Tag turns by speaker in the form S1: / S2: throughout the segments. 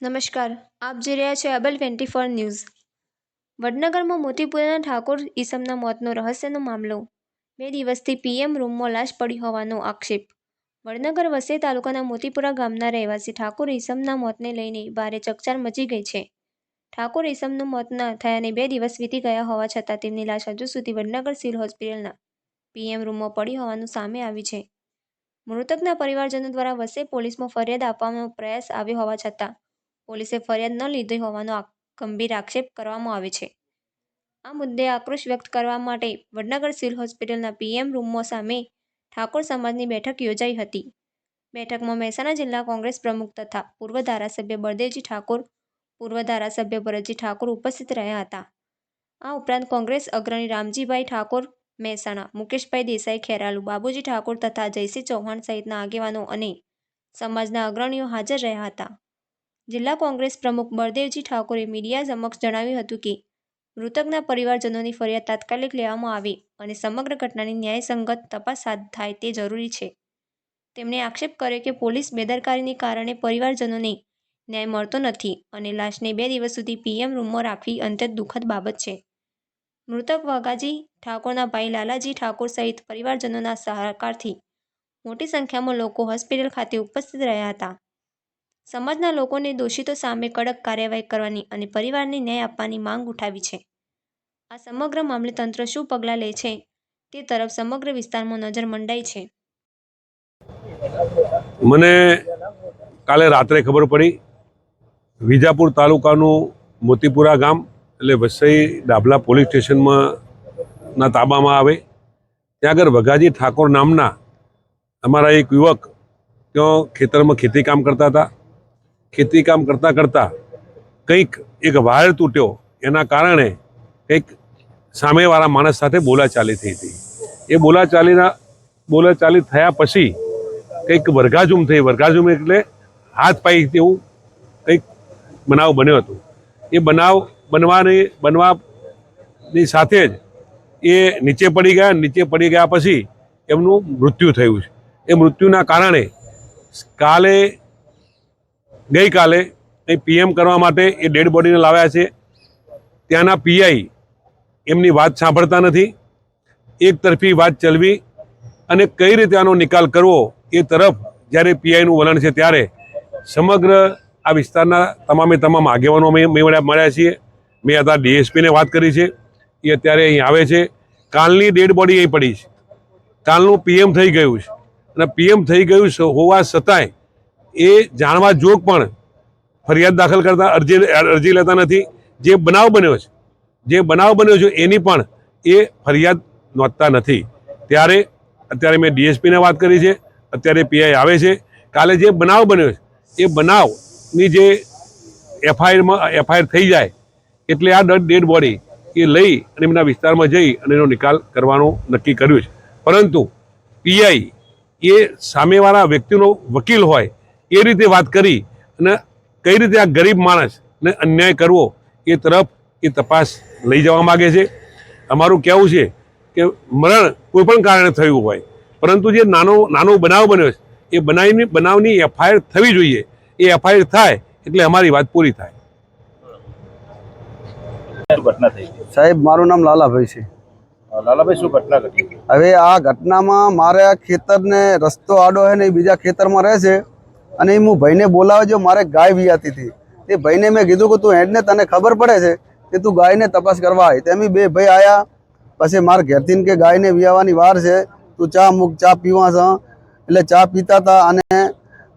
S1: નમસ્કાર, આપ જોઈ રહ્યા છો એબલ 24 ન્યૂઝ। વડનગરમાં મોતીપુરાના ઠાકોર ઈસમના મોતનો રહસ્યનો મામલો। 2 દિવસથી પીએમ રૂમમાં લાશ પડી હોવાનો આક્ષેપ। વડનગર વસઈ તાલુકાના મોતીપુરા ગામના રહેવાસી ઠાકોર ઈસમના મોતને લઈને ભારે ચકચાર મચી ગઈ છે। ઠાકોર ઈસમનું મોત થયાને 2 દિવસ વીતી ગયા હોવા છતાં તેમની લાશ હજુ સુધી વડનગર સિવિલ હોસ્પિટલના પીએમ રૂમમાં પડી હોવાનું સામે આવ્યું છે। મૃતકના પરિવારજનો દ્વારા વસઈ પોલીસમાં ફરિયાદ આપવાનો પ્રયાસ આવ્યો હોવા છતાં પોલીસે ફરિયાદ ન લીધી હોવાનો ગંભીર આક્ષેપ કરવામાં આવે છે। આ મુદ્દે આક્રોશ વ્યક્ત કરવા માટે વડનગર સિવિલ હોસ્પિટલના પીએમ રૂમમાં સામે ઠાકોર સમાજની બેઠક યોજાઈ હતી। બેઠકમાં મહેસાણા જિલ્લા કોંગ્રેસ પ્રમુખ તથા પૂર્વ ધારાસભ્ય બળદેવજી ઠાકોર, પૂર્વ ધારાસભ્ય ભરતજી ઠાકોર ઉપસ્થિત રહ્યા હતા। આ ઉપરાંત કોંગ્રેસ અગ્રણી રામજીભાઈ ઠાકોર મહેસાણા, મુકેશભાઈ દેસાઈ ખેરાલુ, બાબુજી ઠાકોર તથા જયસિંહ ચૌહાણ સહિતના આગેવાનો અને સમાજના અગ્રણીઓ હાજર રહ્યા હતા। જિલ્લા કોંગ્રેસ પ્રમુખ બળદેવજી ઠાકોરે મીડિયા સમક્ષ જણાવ્યું હતું કે મૃતકના પરિવારજનોની ફરિયાદ તાત્કાલિક લેવામાં આવે અને સમગ્ર ઘટનાની ન્યાયસંગત તપાસ હાથ થાય તે જરૂરી છે। તેમણે આક્ષેપ કર્યો કે પોલીસ બેદરકારીને કારણે પરિવારજનોને ન્યાય મળતો નથી અને લાશને 2 દિવસ સુધી પીએમ રૂમમાં રાખવી અત્યંત દુઃખદ બાબત છે। મૃતક વાઘાજી ઠાકોરના ભાઈ લાલાજી ઠાકોર સહિત પરિવારજનોના સહકારથી મોટી સંખ્યામાં લોકો હોસ્પિટલ ખાતે ઉપસ્થિત રહ્યા હતા। સમાજના લોકોને દોષિતો સામે કડક કાર્યવાહી કરવાની અને પરિવારને ન્યાય આપવાની માંગ ઉઠાવી છે। આ સમગ્ર મામલે તંત્ર શું પગલાં લે છે તે તરફ સમગ્ર વિસ્તારમાં નજર મંડાઈ છે।
S2: મને કાલે રાત્રે ખબર પડી, વિજાપુર તાલુકાનું મોતીપુરા ગામ એટલે વસઈ ડાભલા પોલીસ સ્ટેશનમાં તાબામાં આવે ત્યાં આગળ વઘાજી ઠાકોર નામના અમારા એક યુવક ત્યાં ખેતરમાં ખેતી કામ કરતા હતા। ખેતી કામ કરતાં કરતાં કંઈક એક વાયર તૂટ્યો, એના કારણે કંઈક સામેવાળા માણસ સાથે બોલાચાલી થઈ હતી। એ બોલાચાલી થયા પછી કંઈક વરઘાઝૂમ થઈ। વરઘાઝૂમ એટલે હાથ પાઈ તેવું કંઈક બનાવ બન્યો હતો। એ બનાવ બનવાની સાથે જ એ નીચે પડી ગયા। નીચે પડી ગયા પછી એમનું મૃત્યુ થયું છે। એ મૃત્યુના કારણે ગઈકાલે એ પીએમ કરવા માટે એ ડેડ બોડીને લાવ્યા છે। ત્યાંના પીઆઈ એમની વાત સાંભળતા નથી। એક તરફી વાત ચલવી અને કઈ રીતે આનો નિકાલ કરવો એ તરફ જ્યારે પીઆઈનું વલણ છે ત્યારે સમગ્ર આ વિસ્તારના તમામ આગેવાનો મળ્યા છીએ। મેં અત્યારે ડીએસપીને વાત કરી છે, એ અત્યારે અહીં આવે છે। કાલની ડેડ બોડી અહીં પડી છે, કાલનું પીએમ થઈ ગયું છે અને પીએમ થઈ ગયું હોવા છતાંય એ જાણવા જોગ પણ ફરિયાદ દાખલ કરતા અરજી લેતા નથી। જે બનાવ બન્યો છે એની પણ એ ફરિયાદ નોંધતા નથી। ત્યારે અત્યારે મેં ડીએસપીને વાત કરી છે, અત્યારે પીઆઈ આવે છે। કાલે જે બનાવ બન્યો છે એ બનાવની જે એફઆઈઆર થઈ જાય એટલે આ ડેડ બોડી એ લઈ અને એમના વિસ્તારમાં જઈ અને એનો નિકાલ કરવાનું નક્કી કર્યું છે। પરંતુ પીઆઈ એ સામેવાળા વ્યક્તિનો વકીલ હોય એ રીતે વાત કરી અને કઈ રીતે આ ગરીબ માણસને અન્યાય કરવો એ તરફ એ તપાસ લઈ જવા માગે છે। અમારું કહેવું છે કે મરણ કોઈ પણ કારણે થયું હોય, પરંતુ જે નાનો બનાવ બન્યો છે એ બનાવની એફઆઈઆર થવી જોઈએ। એ એફઆઈઆર થાય એટલે અમારી વાત પૂરી થાય।
S3: સાહેબ, મારું નામ લાલાભાઈ છે।
S4: લાલાભાઈ, શું ઘટના ઘટી?
S3: હવે આ ઘટનામાં મારા ખેતરને રસ્તો આડો છે ને એ બીજા ખેતરમાં રહે છે અને હું ભાઈને બોલાવજો, મારે ગાય વિયાતી હતી। તે ભાઈને મેં કીધું કે તું હેડને, તને ખબર પડે છે કે તું ગાયને તપાસ કરવા આવી। તેમ 2 ભાઈ આવ્યા। પછી મારા ઘેરથી કે ગાયને વિયાવાની વાર છે, તું ચા મૂક, ચા પીવા છે। એટલે ચા પીતા હતા અને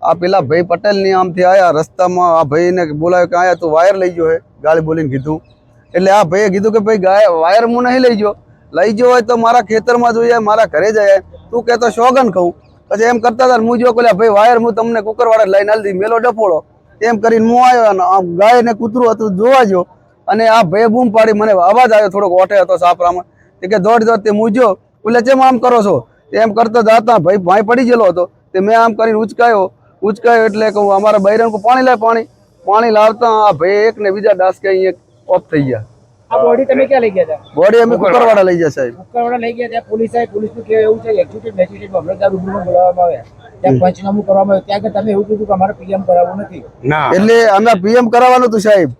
S3: આ પેલા ભાઈ પટેલની આમથી આવ્યા। રસ્તામાં આ ભાઈને બોલાવ્યો કે આયા તું વાયર લઈ ગયો હે, ગાળી બોલીને કીધું। એટલે આ ભાઈએ કીધું કે ભાઈ વાયર હું નહીં લઈ ગયો હોય તો મારા ખેતરમાં જોઈએ, મારા ઘરે જાય, તું કહેતો શોગન કહું। પછી એમ કરતા હતા હું જો કે ભાઈ વાયર હું તમને કુકરવાળા લઈને આલી દી, મેલો ડફોળો। એમ કરીને હું આવ્યો અને ગાય ને કૂતરું હતું જોવા જો અને આ ભાઈએ બૂમ પાડી, મને અવાજ આવ્યો, થોડોક ઓઠે હતો સાપરામાં, કે દોડ તે મૂજ્યો। એટલે ચેમ આમ કરો છો? એમ કરતા જતા ભાઈ પડી ગયેલો હતો। તે મેં આમ કરીને ઉચકાયો એટલે કહું અમારા બૈરન પાણી લાય, પાણી લાવતા આ ભાઈ એક ને બીજા ડાસકે અહીં ઓફ થઈ ગયા।
S5: આ બોડી તમે ક્યાં લઈ ગયા હતા?
S3: બોડી અમે કુકરવાડા લઈ ગયા સાહેબ.
S5: ઉપકરવાડા લઈ ગયા ત્યાં પોલીસનું કેવું એવું છે એક્ઝિક્યુટિવ મેજિસ્ટ્રેટ મામલતદાર રૂબરૂમાં બોલાવવામાં આવ્યા, ત્યાં પંચનામું કરવામાં આવ્યું, ત્યાં આગળ તમે એવું કીધું કે અમારે પીએમ કરાવવું નથી.
S2: ના
S3: એટલે અમે પીએમ કરાવવાનું હતું સાહેબ,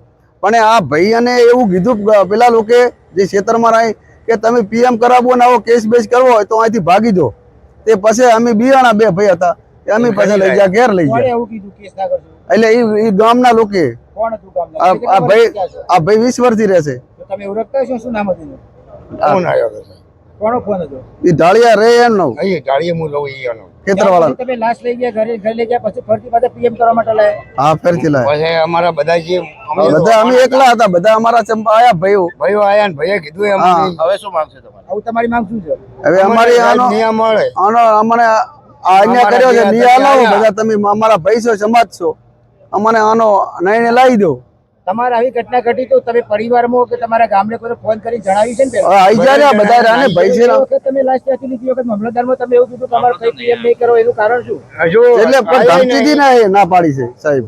S3: પણ આ ભાઈને એવું કીધું પેલા લોકો જે ખેતરમાં રહી કે તમે પીએમ કરાવવો ને આવો કેસ બેસ કરવો હોય તો અહીંથી ભાગી દો. તે પછી અમે બિયાણા બે ભાઈ હતા અમે પછી લઈ ગયા ઘેર લઈ
S5: કોણે
S3: ગયા.
S5: એવું કીધું કેસ ના કરશો?
S3: એટલે એ ગામના લોકો
S5: કોણ હતું ગામના?
S3: આ ભાઈ 20 વર્ષથી રહેશે.
S5: તો તમે ઓળખતા છો? શું નામ હતું એનું?
S6: ફોન આવ્યો હતો સાહેબ.
S5: કોનો ફોન હતો?
S3: એ ઢાળિયા રે એનો
S6: અહીં ગાડીએ હું લઉં ઈ આનો.
S3: ખેતરવાળા.
S5: ત્યાં પછી તમે લાશ લઈ ગયા ઘરે લઈ ગયા પછી ફરતી પાછા પીએમ કરવા માટે લાયા?
S3: હા ફેરથી લાયા.
S6: પછી અમારા બધા જે
S3: બધા અમે એકલા હતા, બધા અમારા આયા ભાઈઓ.
S6: ભાઈઓ આયા ને ભાઈએ કીધું એમ
S3: હા.
S4: હવે શું માંગશે તમારે?
S5: આવું તમારી માંગ શું છે?
S3: હવે અમારી આનો
S6: નિયમ મળે.
S3: અમને અહીંયા કર્યો છે નિયા લાવો બધા તમે અમારા ભાઈ છો સમાજ છો, અમને આનો નિર્ણય લાવી દો.
S5: તમારે આવી ઘટના ઘટી તો તમે પરિવારમાં કે તમારા ગામને કોઈ ફોન કરીને જણાવ્યું છે ને પહેલા?
S3: આઈ જાય ને બધા રાને ભાઈ છે ને.
S5: એ વખત તમે લાશ ત્યાંથી લીધી વખત મામલતદારમાં તમે એવું કીધું તમારે કઈ પીએમ નહીં કરો એનું કારણ શું?
S6: હજુ
S3: એટલે પણ ધમકીથી ના પાડી છે સાહેબ.